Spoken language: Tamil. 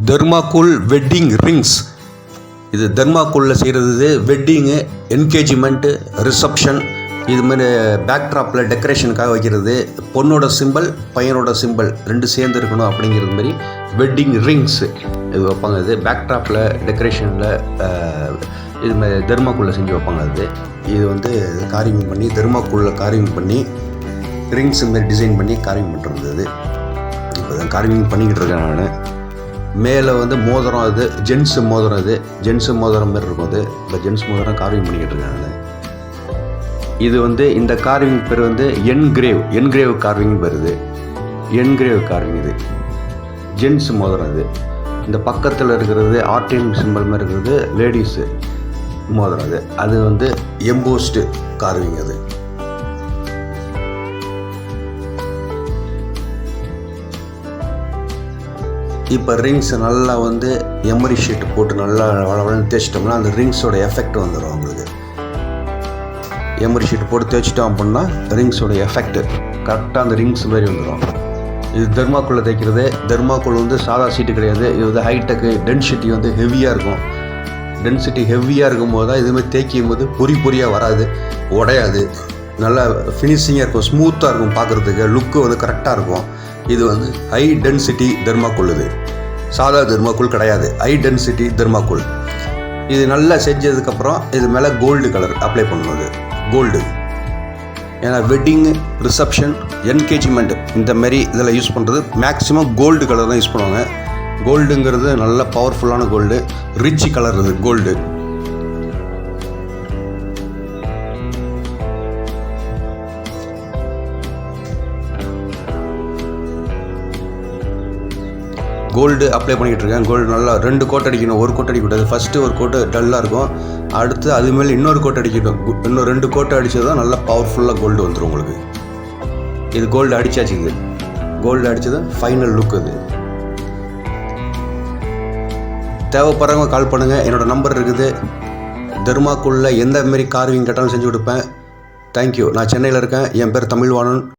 Thermocol wedding rings. இது தெர்மாக்கோலில் செய்கிறது வெட்டிங்கு, என்கேஜ்மெண்ட்டு, ரிசப்ஷன், இதுமாரி பேக்ட்ராப்பில் டெக்கரேஷனுக்காக வைக்கிறது. பொண்ணோட சிம்பிள், பையனோட சிம்பிள் ரெண்டு சேர்ந்து இருக்கணும் அப்படிங்கிறது மாதிரி வெட்டிங் ரிங்ஸு இது வைப்பாங்க. இது பேக்ட்ராப்பில் டெக்கரேஷனில் இதுமாதிரி தெர்மாக்கோலில் செஞ்சு வைப்பாங்க. இது வந்து கார்விங் பண்ணி தெர்மாக்கோலில் கார்விங் பண்ணி ரிங்ஸ் மாரி டிசைன் பண்ணி கார்விங் பண்ணுறது. இப்போ தான் கார்விங் பண்ணிக்கிட்டு இருக்கேன் நான். மேலே வந்து மோதிரம், அது ஜென்ஸு மோதிரம், இது ஜென்ஸு மோதிரம் மாதிரி இருக்கும். அது இப்போ ஜென்ஸ் மோதிரம் கார்விங் பண்ணிக்கிட்டு இருக்கேன் நான். இது வந்து இந்த கார்விங் பேர் வந்து என்கிரேவ் கார்விங் வருது. என்கிரேவ் கார்விங் இது ஜென்ஸ் மோதிரம். இது இந்த பக்கத்தில் இருக்கிறது ஆர்டிஎம் சிம்பிள் மாதிரி இருக்கிறது லேடிஸு மோதிரம். அது வந்து எம்போஸ்டு கார்விங். அது இப்போ ரிங்ஸ் நல்லா வந்து எமரி ஷீட் போட்டு நல்லா வளவளன்னு தேய்ச்சிட்டோம்னா அந்த ரிங்ஸோட எஃபெக்ட் வந்துடும் அவங்களுக்கு. எமரி ஷீட் போட்டு தேய்ச்சிட்டோம் அப்படின்னா ரிங்ஸோட எஃபெக்ட் கரெக்டாக அந்த ரிங்ஸ் மாதிரி வந்துடும். இது தெர்மாக்கோலில் தைக்கிறது. தெர்மாக்கோல் வந்து சாதா ஷீட்டு கிடையாது. இது வந்து ஹைடெக்கு, டென்சிட்டி வந்து ஹெவியாக இருக்கும். டென்சிட்டி ஹெவியாக இருக்கும்போது தான் இதுமாதிரி தேய்க்கும் போது பொறியாக வராது, உடையாது, நல்லா ஃபினிஷிங்காக இருக்கும், ஸ்மூத்தாக இருக்கும், பார்க்குறதுக்கு லுக்கு வந்து கரெக்டாக இருக்கும். இது வந்து ஹை டென்சிட்டி தெர்மாக்கோல். இது சாதா தெர்மாக்கோல் கிடையாது, ஹை டென்சிட்டி தெர்மாக்கோல். இது நல்லா செஞ்சதுக்கப்புறம் இது மேலே கோல்டு கலர் அப்ளை பண்ணுவது. கோல்டு ஏன்னா வெட்டிங்கு, ரிசப்ஷன், என்கேஜ்மெண்ட் இந்த மாதிரி இதில் யூஸ் பண்ணுறது மேக்ஸிமம் கோல்டு கலர் தான் யூஸ் பண்ணுவாங்க. கோல்டுங்கிறது நல்ல பவர்ஃபுல்லான கோல்டு, ரிச் கலர். இது கோல்டு. கோல்டு அப்ளை பண்ணிக்கிட்டு இருக்கேன். கோல்டு நல்லா 2 கோட் அடிக்கணும், 1 கோட் அடிக்கக்கூடாது. ஃபஸ்ட்டு ஒரு கோட்டு டல்லாக இருக்கும், அடுத்து அது மேலே இன்னொரு கோட் அடிக்கணும். இன்னும் 2 கோட்டை அடித்தது தான் நல்லா பவர்ஃபுல்லாக கோல்டு வந்துடும் உங்களுக்கு. இது கோல்டு அடித்தாச்சு. இது கோல்டு அடித்தது ஃபைனல் லுக். அது தேவைப்படுறவங்க கால் பண்ணுங்கள், என்னோடய நம்பர் இருக்குது. தெர்மாக்கோலில் எந்த மாரி கார்விங் கேட்டாலும் செஞ்சு கொடுப்பேன். தேங்க்யூ. நான் சென்னையில் இருக்கேன். என் பேர் தமிழ்வாணன்.